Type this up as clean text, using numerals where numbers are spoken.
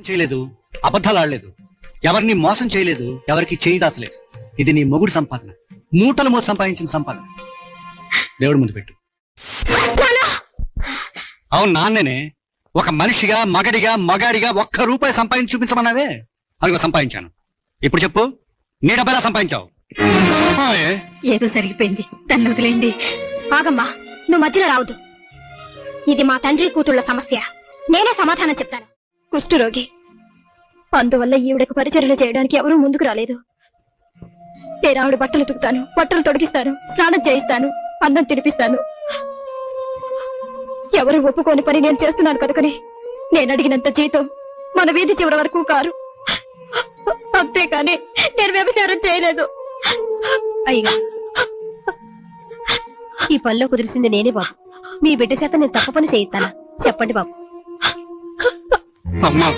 చేయలేదు, అబద్ధాలు ఆడలేదు, ఎవరిని మోసం చేయలేదు, ఎవరికి చేయి దాచలేదు. ఇది నీ మొగుడు సంపాదన, మూటలు మోసి సంపాదించిన సంపాదన. దేవుడి ముందు పెట్టు. అవును, నాన్నేనే. ఒక మనిషిగా, మగడిగా, మగాడిగా ₹1 సంపాదించి చూపించమన్నావే, అదిగో సంపాదించాను. ఇప్పుడు చెప్పు, నీ డబ్బెలా సంపాదించావు? ఏదో జరిగిపోయింది, దాన్ని వదిలేండి. ఆగమ్మా, నువ్వు మధ్యలో రావద్దు. ఇది మా తండ్రి కూతుళ్ల సమస్య, నేనే సమాధానం చెప్తాను. కుష్ఠరోగి, అందువల్ల ఈవిడకు పరిచర్యలు చేయడానికి ఎవరూ ముందుకు రాలేదు. ఆవిడ బట్టలు తుకుతాను, బట్టలు తొడిగిస్తాను, స్నానం చేయిస్తాను, అన్నం తినిపిస్తాను. ఎవరు ఒప్పుకోని పని నేను చేస్తున్నాను కనుకని నేను అడిగినంత జీతం మన వీధి చివరి వరకు కారు. అంతేకాని నేను వ్యభిచారం చేయలేదు. అయ్యగా, ఈ పనిలో కుదిరిసింది నేనే బాబు. మీ బిడ్డ చేత నేను తప్ప పని చేయిస్తాను. చెప్పండి బాబు. అమ్మా,